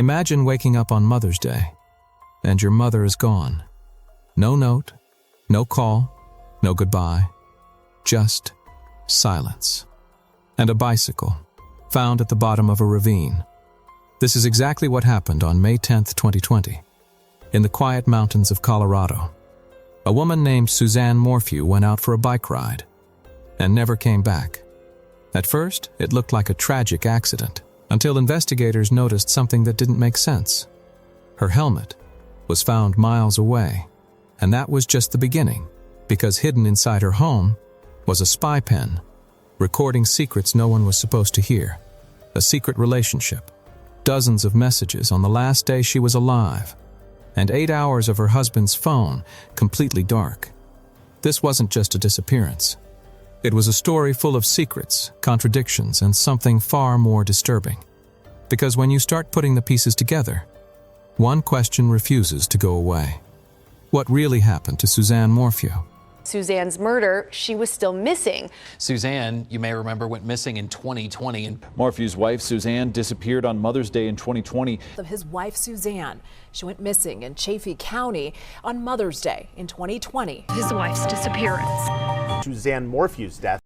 Imagine waking up on Mother's Day, and your mother is gone. No note, no call, no goodbye, just silence. And a bicycle, found at the bottom of a ravine. This is exactly what happened on May 10th, 2020, in the quiet mountains of Colorado. A woman named Suzanne Morphew went out for a bike ride and never came back. At first, it looked like a tragic accident, until investigators noticed something that didn't make sense. Her helmet was found miles away, and that was just the beginning, because hidden inside her home was a spy pen, recording secrets no one was supposed to hear. A secret relationship, dozens of messages on the last day she was alive, and 8 hours of her husband's phone completely dark. This wasn't just a disappearance. It was a story full of secrets, contradictions, and something far more disturbing. Because when you start putting the pieces together, one question refuses to go away. What really happened to Suzanne Morphew? Suzanne's murder, she was still missing. Suzanne, you may remember, went missing in 2020. And Morphew's wife, Suzanne, disappeared on Mother's Day in 2020. Of his wife, Suzanne. She went missing in Chaffee County on Mother's Day in 2020. His wife's disappearance. Suzanne Morphew's death.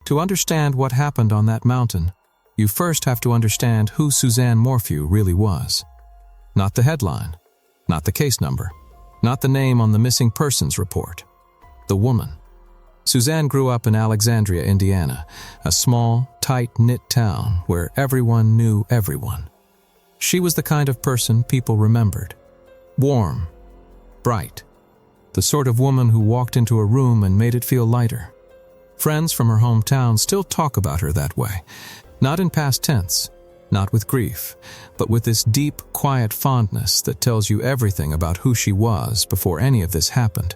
To understand what happened on that mountain, you first have to understand who Suzanne Morphew really was. Not the headline, not the case number, not the name on the missing persons report. The woman. Suzanne grew up in Alexandria, Indiana, a small, tight-knit town where everyone knew everyone. She was the kind of person people remembered. Warm, bright, the sort of woman who walked into a room and made it feel lighter. Friends from her hometown still talk about her that way, not in past tense, not with grief, but with this deep, quiet fondness that tells you everything about who she was before any of this happened.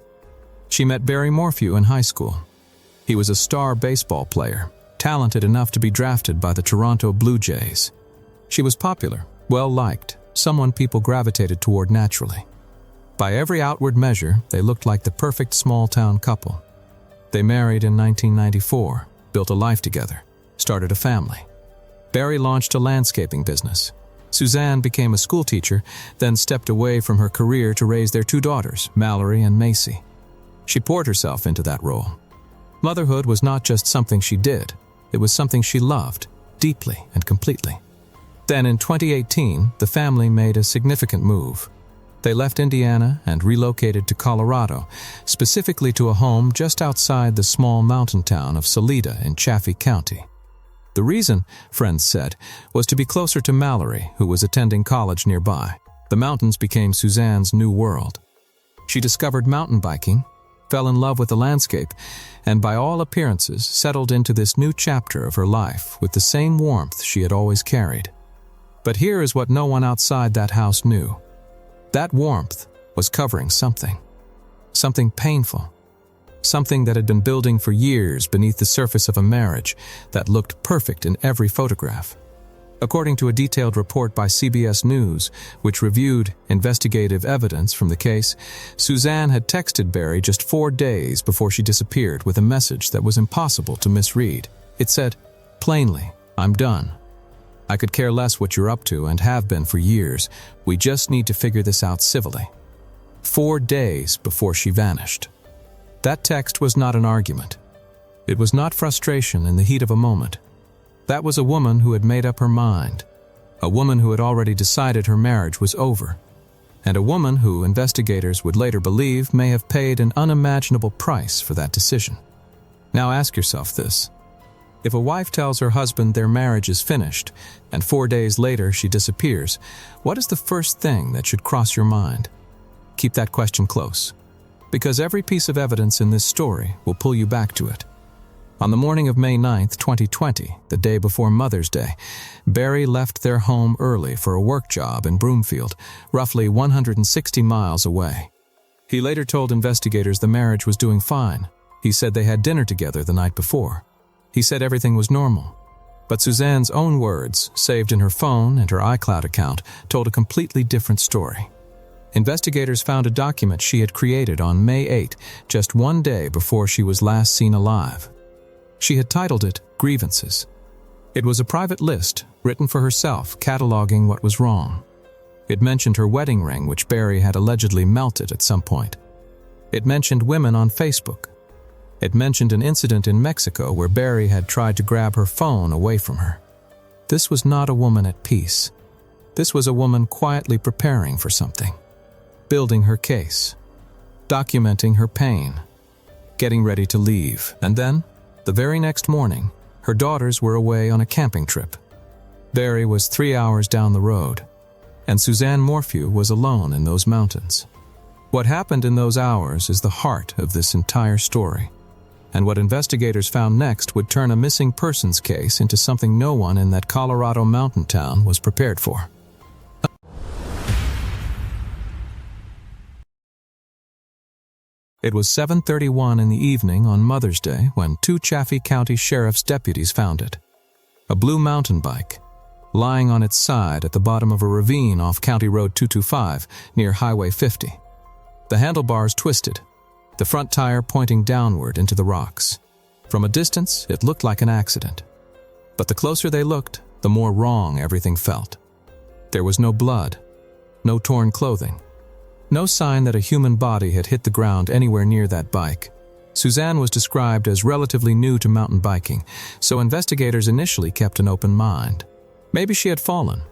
She met Barry Morphew in high school. He was a star baseball player, talented enough to be drafted by the Toronto Blue Jays. She was popular, well-liked, someone people gravitated toward naturally. By every outward measure, they looked like the perfect small-town couple. They married in 1994, built a life together, started a family. Barry launched a landscaping business. Suzanne became a schoolteacher, then stepped away from her career to raise their 2 daughters, Mallory and Macy. She poured herself into that role. Motherhood was not just something she did, it was something she loved, deeply and completely. Then in 2018, the family made a significant move. They left Indiana and relocated to Colorado, specifically to a home just outside the small mountain town of Salida in Chaffee County. The reason, friends said, was to be closer to Mallory, who was attending college nearby. The mountains became Suzanne's new world. She discovered mountain biking, fell in love with the landscape, and by all appearances settled into this new chapter of her life with the same warmth she had always carried. But here is what no one outside that house knew. That warmth was covering something painful. Something that had been building for years beneath the surface of a marriage that looked perfect in every photograph. According to a detailed report by CBS News, which reviewed investigative evidence from the case, Suzanne had texted Barry just 4 days before she disappeared with a message that was impossible to misread. It said, plainly, "I'm done. I could care less what you're up to and have been for years. We just need to figure this out civilly." 4 days before she vanished. That text was not an argument. It was not frustration in the heat of a moment. That was a woman who had made up her mind, a woman who had already decided her marriage was over, and a woman who investigators would later believe may have paid an unimaginable price for that decision. Now ask yourself this. If a wife tells her husband their marriage is finished, and 4 days later she disappears, what is the first thing that should cross your mind? Keep that question close, because every piece of evidence in this story will pull you back to it. On the morning of May 9th, 2020, the day before Mother's Day, Barry left their home early for a work job in Broomfield, roughly 160 miles away. He later told investigators the marriage was doing fine. He said they had dinner together the night before. He said everything was normal. But Suzanne's own words, saved in her phone and her iCloud account, told a completely different story. Investigators found a document she had created on May 8, just 1 day before she was last seen alive. She had titled it Grievances, It was a private list, written for herself, cataloging what was wrong. It mentioned her wedding ring, which Barry had allegedly melted at some point. It mentioned women on Facebook. It mentioned an incident in Mexico where Barry had tried to grab her phone away from her. This was not a woman at peace. This was a woman quietly preparing for something, building her case, documenting her pain, getting ready to leave. And then, the very next morning, her daughters were away on a camping trip. Barry was 3 hours down the road, and Suzanne Morphew was alone in those mountains. What happened in those hours is the heart of this entire story, and what investigators found next would turn a missing persons case into something no one in that Colorado mountain town was prepared for. It was 7:31 in the evening on Mother's Day when 2 Chaffee County Sheriff's deputies found it. A blue mountain bike, lying on its side at the bottom of a ravine off County Road 225 near Highway 50. The handlebars twisted, the front tire pointing downward into the rocks. From a distance, it looked like an accident. But the closer they looked, the more wrong everything felt. There was no blood, no torn clothing, no sign that a human body had hit the ground anywhere near that bike. Suzanne was described as relatively new to mountain biking, so investigators initially kept an open mind. Maybe she had fallen.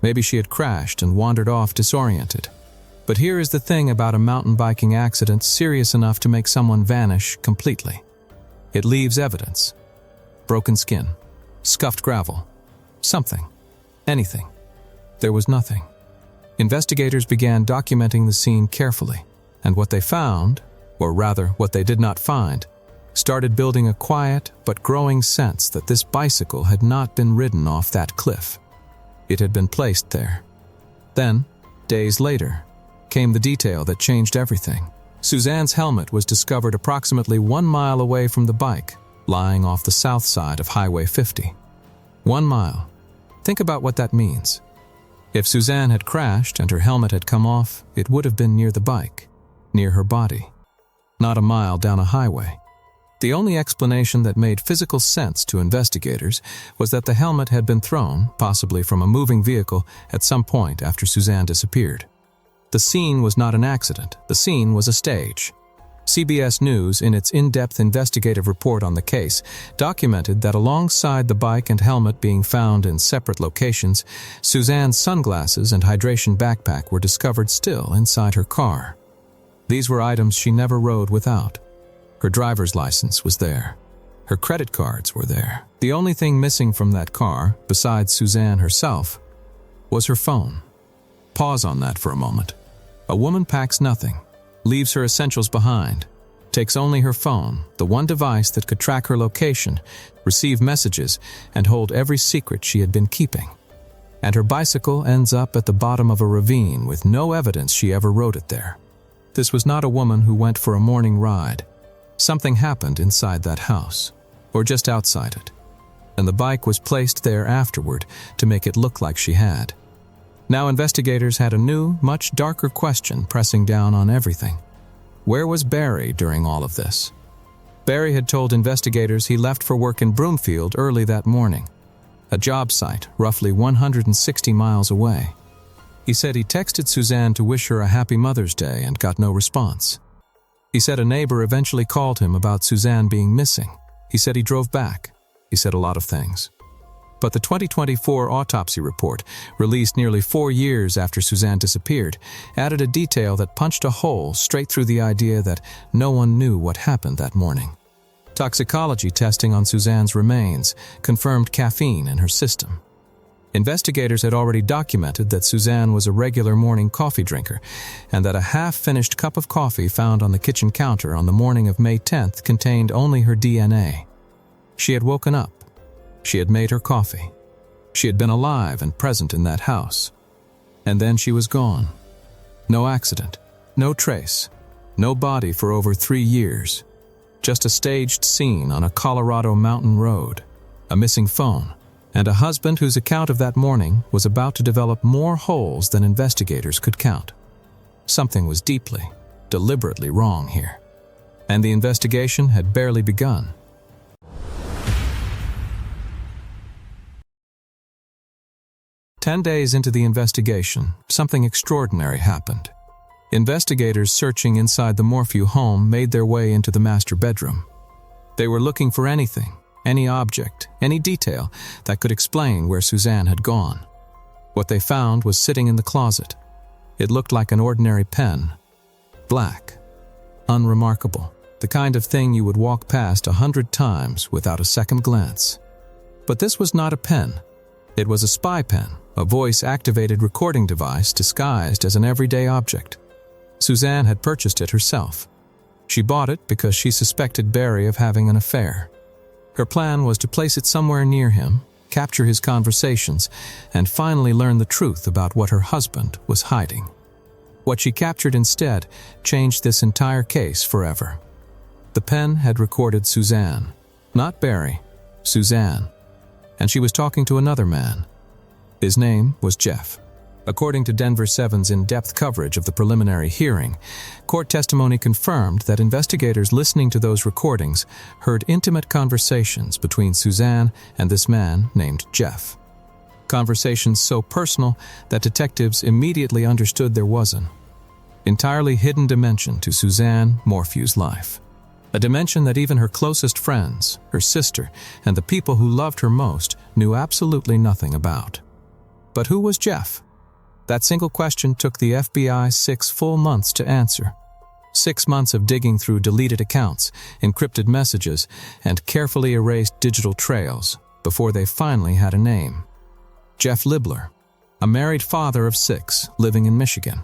Maybe she had crashed and wandered off disoriented. But here is the thing about a mountain biking accident serious enough to make someone vanish completely. It leaves evidence. Broken skin, scuffed gravel, something, anything. There was nothing. Investigators began documenting the scene carefully, and what they found, or rather what they did not find, started building a quiet but growing sense that this bicycle had not been ridden off that cliff. It had been placed there. Then, days later, came the detail that changed everything. Suzanne's helmet was discovered approximately 1 mile away from the bike, lying off the south side of Highway 50. 1 mile. Think about what that means. If Suzanne had crashed and her helmet had come off, it would have been near the bike, near her body, not a mile down a highway. The only explanation that made physical sense to investigators was that the helmet had been thrown, possibly from a moving vehicle, at some point after Suzanne disappeared. The scene was not an accident. The scene was a stage. CBS News, in its in-depth investigative report on the case, documented that alongside the bike and helmet being found in separate locations, Suzanne's sunglasses and hydration backpack were discovered still inside her car. These were items she never rode without. Her driver's license was there. Her credit cards were there. The only thing missing from that car, besides Suzanne herself, was her phone. Pause on that for a moment. A woman packs nothing, leaves her essentials behind, takes only her phone, the one device that could track her location, receive messages, and hold every secret she had been keeping. And her bicycle ends up at the bottom of a ravine with no evidence she ever rode it there. This was not a woman who went for a morning ride. Something happened inside that house, or just outside it, and the bike was placed there afterward to make it look like she had. Now investigators had a new, much darker question pressing down on everything. Where was Barry during all of this? Barry had told investigators he left for work in Broomfield early that morning, a job site roughly 160 miles away. He said he texted Suzanne to wish her a happy Mother's Day and got no response. He said a neighbor eventually called him about Suzanne being missing. He said he drove back. He said a lot of things. But the 2024 autopsy report, released nearly 4 years after Suzanne disappeared, added a detail that punched a hole straight through the idea that no one knew what happened that morning. Toxicology testing on Suzanne's remains confirmed caffeine in her system. Investigators had already documented that Suzanne was a regular morning coffee drinker, and that a half-finished cup of coffee found on the kitchen counter on the morning of May 10th contained only her DNA. She had woken up. She had made her coffee. She had been alive and present in that house. And then she was gone. No accident, no trace, no body for over 3 years. Just a staged scene on a Colorado mountain road, a missing phone, and a husband whose account of that morning was about to develop more holes than investigators could count. Something was deeply, deliberately wrong here. And the investigation had barely begun. 10 days into the investigation, something extraordinary happened. Investigators searching inside the Morphew home made their way into the master bedroom. They were looking for anything, any object, any detail that could explain where Suzanne had gone. What they found was sitting in the closet. It looked like an ordinary pen. Black. Unremarkable. The kind of thing you would walk past 100 times without a second glance. But this was not a pen. It was a spy pen, a voice-activated recording device disguised as an everyday object. Suzanne had purchased it herself. She bought it because she suspected Barry of having an affair. Her plan was to place it somewhere near him, capture his conversations, and finally learn the truth about what her husband was hiding. What she captured instead changed this entire case forever. The pen had recorded Suzanne, not Barry, Suzanne, and she was talking to another man. His name was Jeff. According to Denver 7's in-depth coverage of the preliminary hearing, court testimony confirmed that investigators listening to those recordings heard intimate conversations between Suzanne and this man named Jeff. Conversations so personal that detectives immediately understood there was an entirely hidden dimension to Suzanne Morphew's life. A dimension that even her closest friends, her sister, and the people who loved her most knew absolutely nothing about. But who was Jeff? That single question took the FBI 6 full months to answer. 6 months of digging through deleted accounts, encrypted messages, and carefully erased digital trails before they finally had a name. Jeff Libler, a married father of 6 living in Michigan.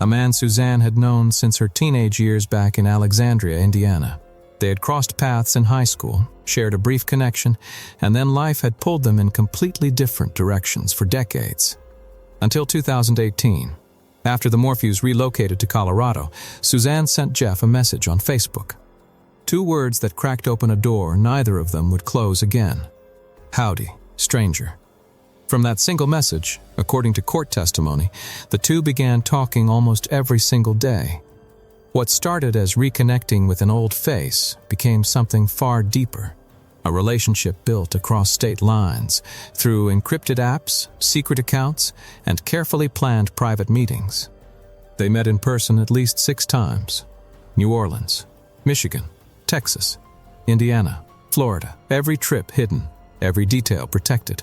A man Suzanne had known since her teenage years back in Alexandria, Indiana. They had crossed paths in high school, shared a brief connection, and then life had pulled them in completely different directions for decades. Until 2018. After the Morphews relocated to Colorado, Suzanne sent Jeff a message on Facebook. 2 words that cracked open a door neither of them would close again. Howdy, stranger. From that single message, according to court testimony, the two began talking almost every single day. What started as reconnecting with an old face became something far deeper. A relationship built across state lines, through encrypted apps, secret accounts, and carefully planned private meetings. They met in person at least 6 times. New Orleans, Michigan, Texas, Indiana, Florida, every trip hidden, every detail protected.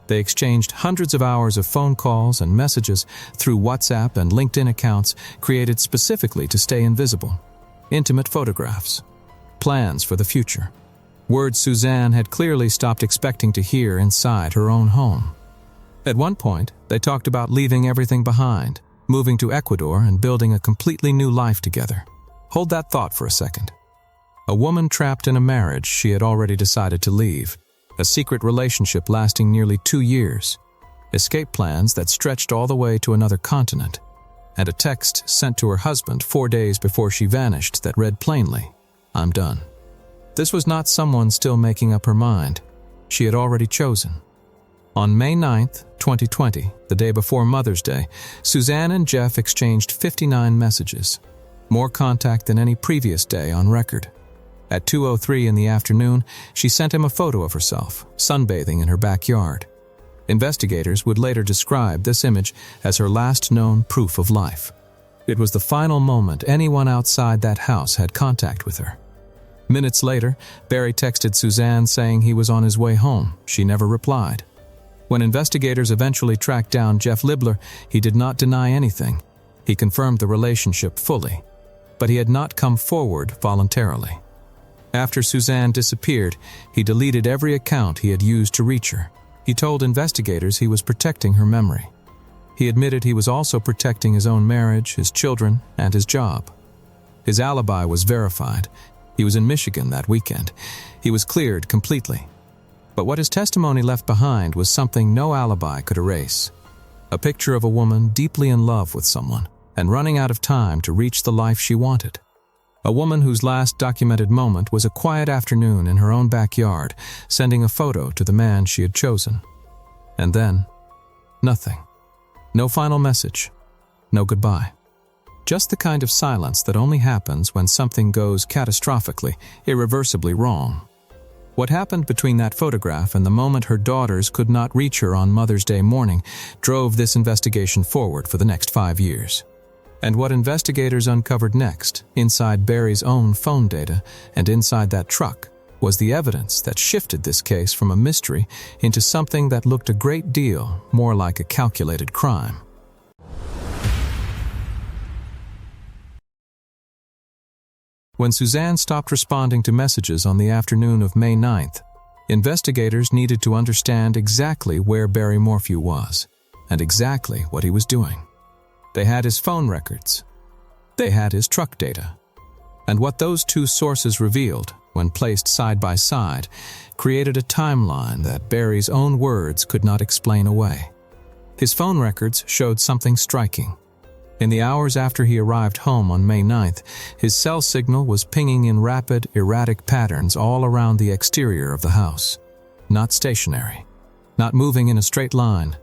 They exchanged hundreds of hours of phone calls and messages through WhatsApp and LinkedIn accounts created specifically to stay invisible. Intimate photographs. Plans for the future. Words Suzanne had clearly stopped expecting to hear inside her own home. At one point, they talked about leaving everything behind, moving to Ecuador and building a completely new life together. Hold that thought for a second. A woman trapped in a marriage she had already decided to leave, a secret relationship lasting nearly 2 years, escape plans that stretched all the way to another continent, and a text sent to her husband 4 days before she vanished that read plainly, "I'm done." This was not someone still making up her mind. She had already chosen. On May 9th, 2020, the day before Mother's Day, Suzanne and Jeff exchanged 59 messages, more contact than any previous day on record. At 2:03 in the afternoon, she sent him a photo of herself, sunbathing in her backyard. Investigators would later describe this image as her last known proof of life. It was the final moment anyone outside that house had contact with her. Minutes later, Barry texted Suzanne saying he was on his way home. She never replied. When investigators eventually tracked down Jeff Libler, he did not deny anything. He confirmed the relationship fully, but he had not come forward voluntarily. After Suzanne disappeared, he deleted every account he had used to reach her. He told investigators he was protecting her memory. He admitted he was also protecting his own marriage, his children, and his job. His alibi was verified. He was in Michigan that weekend. He was cleared completely. But what his testimony left behind was something no alibi could erase. A picture of a woman deeply in love with someone and running out of time to reach the life she wanted. A woman whose last documented moment was a quiet afternoon in her own backyard, sending a photo to the man she had chosen. And then, nothing. No final message. No goodbye. Just the kind of silence that only happens when something goes catastrophically, irreversibly wrong. What happened between that photograph and the moment her daughters could not reach her on Mother's Day morning drove this investigation forward for the next 5 years. And what investigators uncovered next, inside Barry's own phone data and inside that truck, was the evidence that shifted this case from a mystery into something that looked a great deal more like a calculated crime. When Suzanne stopped responding to messages on the afternoon of May 9th, investigators needed to understand exactly where Barry Morphew was and exactly what he was doing. They had his phone records. They had his truck data. And what those two sources revealed, when placed side by side, created a timeline that Barry's own words could not explain away. His phone records showed something striking. In the hours after he arrived home on May 9th, his cell signal was pinging in rapid, erratic patterns all around the exterior of the house. Not stationary, not moving in a straight line,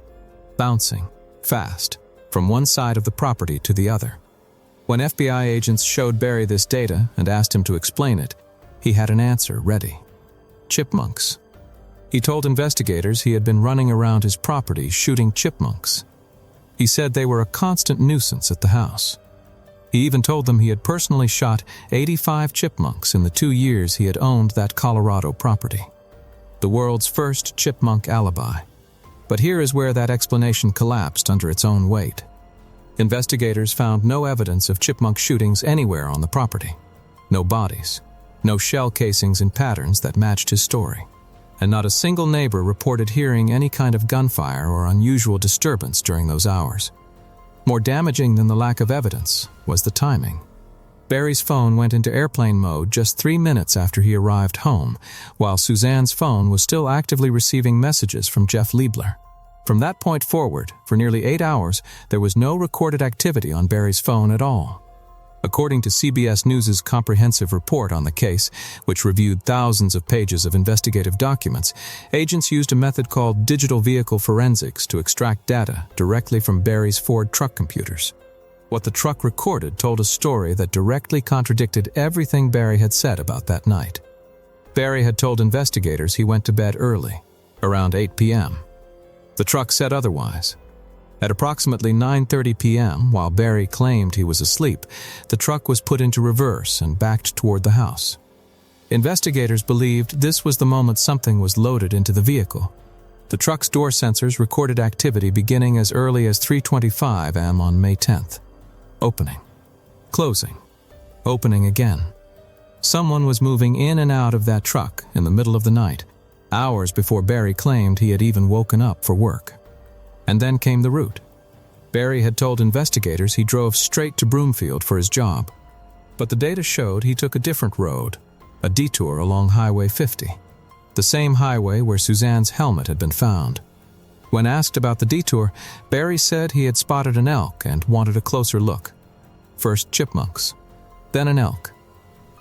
bouncing, fast, from one side of the property to the other. When FBI agents showed Barry this data and asked him to explain it, he had an answer ready. Chipmunks. He told investigators he had been running around his property shooting chipmunks. He said they were a constant nuisance at the house. He even told them he had personally shot 85 chipmunks in the 2 years he had owned that Colorado property. The world's first chipmunk alibi. But here is where that explanation collapsed under its own weight. Investigators found no evidence of chipmunk shootings anywhere on the property. No bodies, no shell casings in patterns that matched his story. And not a single neighbor reported hearing any kind of gunfire or unusual disturbance during those hours. More damaging than the lack of evidence was the timing. Barry's phone went into airplane mode just 3 minutes after he arrived home, while Suzanne's phone was still actively receiving messages from Jeff Liebler. From that point forward, for nearly 8 hours, there was no recorded activity on Barry's phone at all. According to CBS News' comprehensive report on the case, which reviewed thousands of pages of investigative documents, agents used a method called digital vehicle forensics to extract data directly from Barry's Ford truck computers. What the truck recorded told a story that directly contradicted everything Barry had said about that night. Barry had told investigators he went to bed early, around 8 p.m. The truck said otherwise. At approximately 9:30 p.m., while Barry claimed he was asleep, the truck was put into reverse and backed toward the house. Investigators believed this was the moment something was loaded into the vehicle. The truck's door sensors recorded activity beginning as early as 3:25 a.m. on May 10th. Opening, closing, opening again. Someone was moving in and out of that truck in the middle of the night, hours before Barry claimed he had even woken up for work. And then came the route. Barry had told investigators he drove straight to Broomfield for his job. But the data showed he took a different road, a detour along Highway 50, the same highway where Suzanne's helmet had been found. When asked about the detour, Barry said he had spotted an elk and wanted a closer look. First chipmunks, then an elk.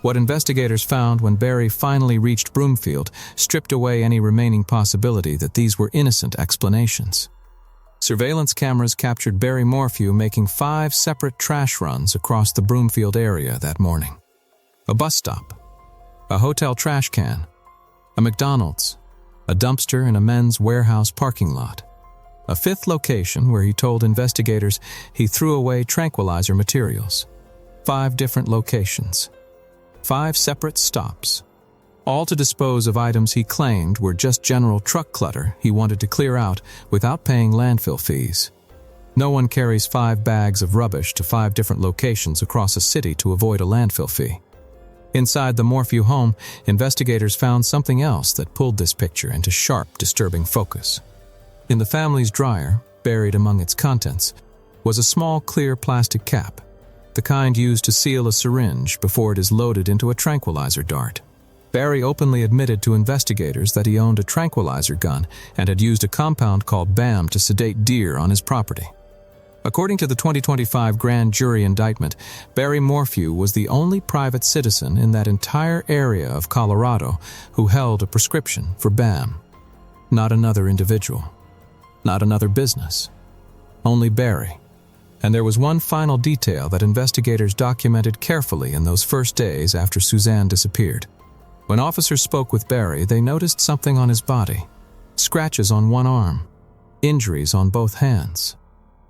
What investigators found when Barry finally reached Broomfield stripped away any remaining possibility that these were innocent explanations. Surveillance cameras captured Barry Morphew making 5 separate trash runs across the Broomfield area that morning. A bus stop, a hotel trash can, a McDonald's, a dumpster in a men's warehouse parking lot. A 5th location where he told investigators he threw away tranquilizer materials. 5 different locations. 5 separate stops. All to dispose of items he claimed were just general truck clutter he wanted to clear out without paying landfill fees. No one carries 5 bags of rubbish to 5 different locations across a city to avoid a landfill fee. Inside the Morphew home, investigators found something else that pulled this picture into sharp, disturbing focus. In the family's dryer, buried among its contents, was a small clear plastic cap, the kind used to seal a syringe before it is loaded into a tranquilizer dart. Barry openly admitted to investigators that he owned a tranquilizer gun and had used a compound called BAM to sedate deer on his property. According to the 2025 grand jury indictment, Barry Morphew was the only private citizen in that entire area of Colorado who held a prescription for BAM. Not another individual. Not another business. Only Barry. And there was one final detail that investigators documented carefully in those first days after Suzanne disappeared. When officers spoke with Barry, they noticed something on his body. Scratches on one arm, injuries on both hands.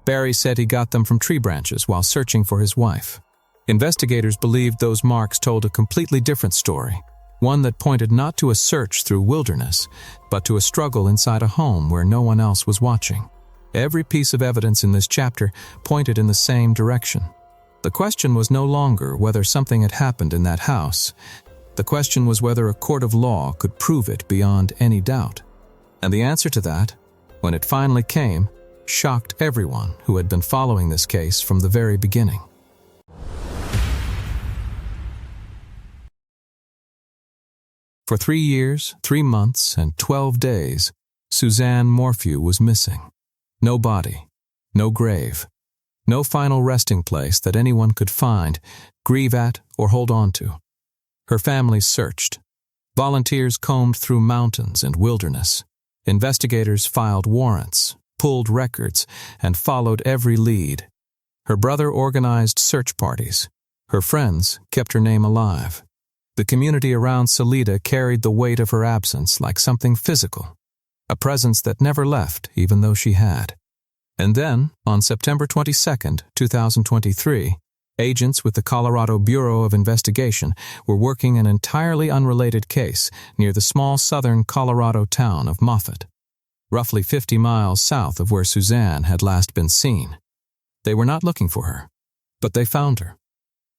Barry said he got them from tree branches while searching for his wife. Investigators believed those marks told a completely different story, one that pointed not to a search through wilderness, but to a struggle inside a home where no one else was watching. Every piece of evidence in this chapter pointed in the same direction. The question was no longer whether something had happened in that house. The question was whether a court of law could prove it beyond any doubt. And the answer to that, when it finally came, shocked everyone who had been following this case from the very beginning. For 3 years, 3 months, and 12 days, Suzanne Morphew was missing. No body, no grave, no final resting place that anyone could find, grieve at, or hold on to. Her family searched. Volunteers combed through mountains and wilderness. Investigators filed warrants, pulled records, and followed every lead. Her brother organized search parties. Her friends kept her name alive. The community around Salida carried the weight of her absence like something physical, a presence that never left even though she had. And then, on September 22, 2023, agents with the Colorado Bureau of Investigation were working an entirely unrelated case near the small southern Colorado town of Moffett, roughly 50 miles south of where Suzanne had last been seen. They were not looking for her, but they found her.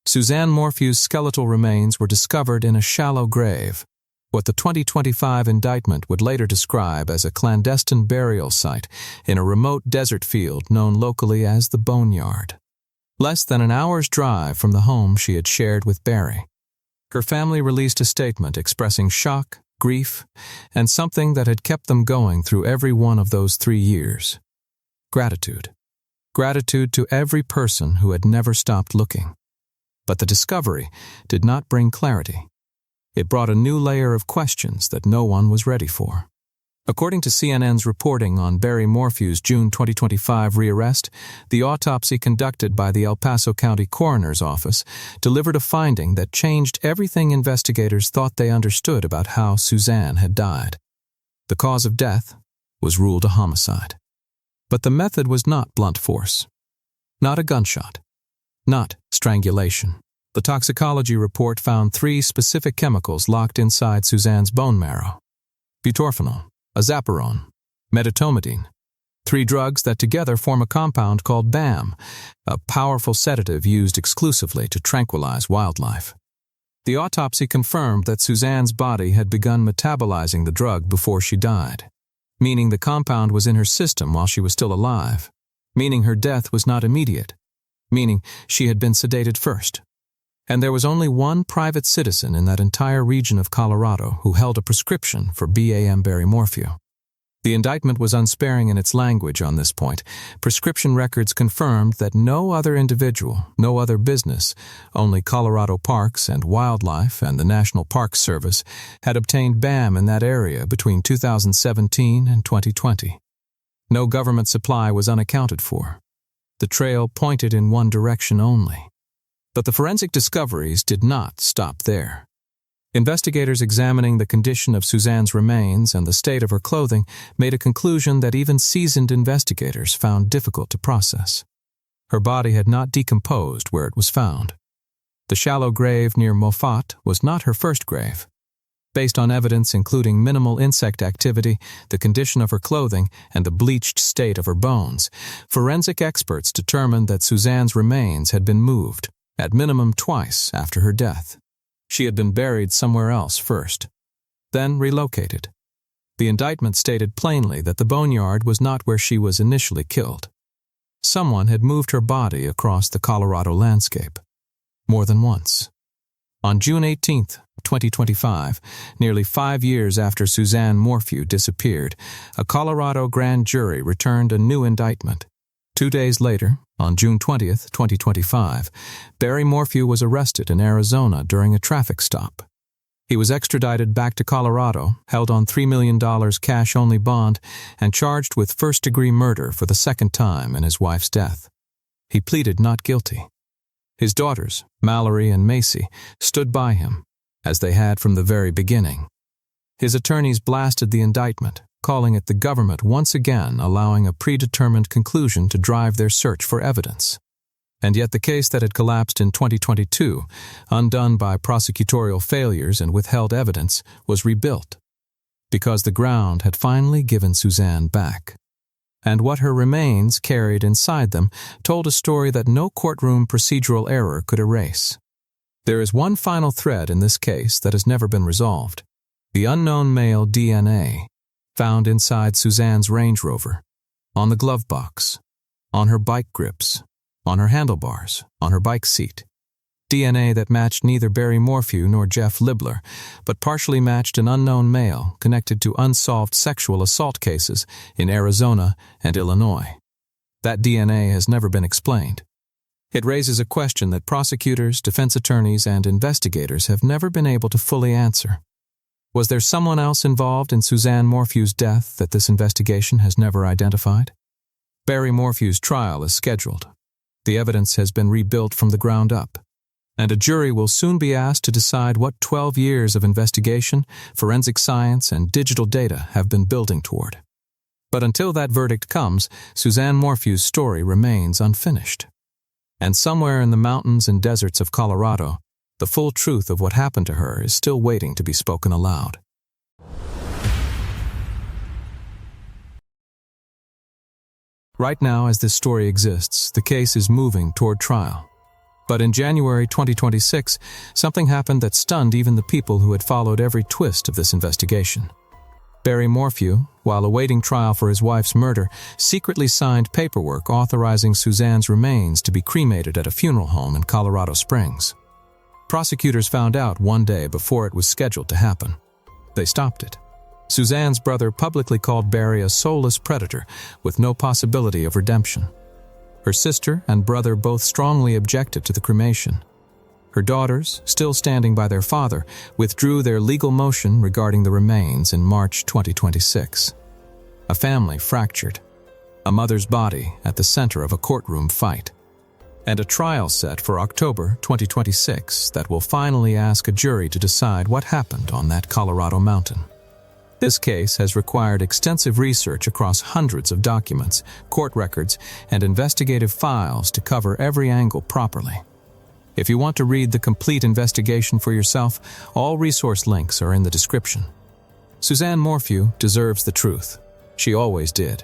Suzanne Morphew's skeletal remains were discovered in a shallow grave, what the 2025 indictment would later describe as a clandestine burial site in a remote desert field known locally as the Boneyard. Less than an hour's drive from the home she had shared with Barry. Her family released a statement expressing shock, grief, and something that had kept them going through every one of those 3 years. Gratitude. Gratitude to every person who had never stopped looking. But the discovery did not bring clarity. It brought a new layer of questions that no one was ready for. According to CNN's reporting on Barry Morphew's June 2025 rearrest, the autopsy conducted by the El Paso County Coroner's Office delivered a finding that changed everything investigators thought they understood about how Suzanne had died. The cause of death was ruled a homicide. But the method was not blunt force, not a gunshot, not strangulation. The toxicology report found 3 specific chemicals locked inside Suzanne's bone marrow: butorphanol, azaparone, medetomidine, 3 drugs that together form a compound called BAM, a powerful sedative used exclusively to tranquilize wildlife. The autopsy confirmed that Suzanne's body had begun metabolizing the drug before she died, meaning the compound was in her system while she was still alive, meaning her death was not immediate, meaning she had been sedated first. And there was only one private citizen in that entire region of Colorado who held a prescription for BAM Barry Morphew. The indictment was unsparing in its language on this point. Prescription records confirmed that no other individual, no other business, only Colorado Parks and Wildlife and the National Park Service had obtained BAM in that area between 2017 and 2020. No government supply was unaccounted for. The trail pointed in one direction only. But the forensic discoveries did not stop there. Investigators examining the condition of Suzanne's remains and the state of her clothing made a conclusion that even seasoned investigators found difficult to process. Her body had not decomposed where it was found. The shallow grave near Moffat was not her first grave. Based on evidence including minimal insect activity, the condition of her clothing, and the bleached state of her bones, forensic experts determined that Suzanne's remains had been moved, at minimum twice after her death. She had been buried somewhere else first, then relocated. The indictment stated plainly that the boneyard was not where she was initially killed. Someone had moved her body across the Colorado landscape, more than once. On June 18, 2025, nearly 5 years after Suzanne Morphew disappeared, a Colorado grand jury returned a new indictment. 2 days later, on June 20, 2025, Barry Morphew was arrested in Arizona during a traffic stop. He was extradited back to Colorado, held on $3 million cash-only bond, and charged with first-degree murder for the second time in his wife's death. He pleaded not guilty. His daughters, Mallory and Macy, stood by him, as they had from the very beginning. His attorneys blasted the indictment, calling it the government once again allowing a predetermined conclusion to drive their search for evidence. And yet the case that had collapsed in 2022, undone by prosecutorial failures and withheld evidence, was rebuilt, because the ground had finally given Suzanne back. And what her remains carried inside them told a story that no courtroom procedural error could erase. There is one final thread in this case that has never been resolved: the unknown male DNA found inside Suzanne's Range Rover, on the glove box, on her bike grips, on her handlebars, on her bike seat. DNA that matched neither Barry Morphew nor Jeff Libler, but partially matched an unknown male connected to unsolved sexual assault cases in Arizona and Illinois. That DNA has never been explained. It raises a question that prosecutors, defense attorneys, and investigators have never been able to fully answer. Was there someone else involved in Suzanne Morphew's death that this investigation has never identified? Barry Morphew's trial is scheduled. The evidence has been rebuilt from the ground up, and a jury will soon be asked to decide what 12 years of investigation, forensic science, and digital data have been building toward. But until that verdict comes, Suzanne Morphew's story remains unfinished. And somewhere in the mountains and deserts of Colorado, the full truth of what happened to her is still waiting to be spoken aloud. Right now, as this story exists, the case is moving toward trial. But in January 2026, something happened that stunned even the people who had followed every twist of this investigation. Barry Morphew, while awaiting trial for his wife's murder, secretly signed paperwork authorizing Suzanne's remains to be cremated at a funeral home in Colorado Springs. Prosecutors found out one day before it was scheduled to happen. They stopped it. Suzanne's brother publicly called Barry a soulless predator with no possibility of redemption. Her sister and brother both strongly objected to the cremation. Her daughters, still standing by their father, withdrew their legal motion regarding the remains in March 2026. A family fractured. A mother's body at the center of a courtroom fight. And a trial set for October 2026 that will finally ask a jury to decide what happened on that Colorado mountain. This case has required extensive research across hundreds of documents, court records, and investigative files to cover every angle properly. If you want to read the complete investigation for yourself, all resource links are in the description. Suzanne Morphew deserves the truth. She always did.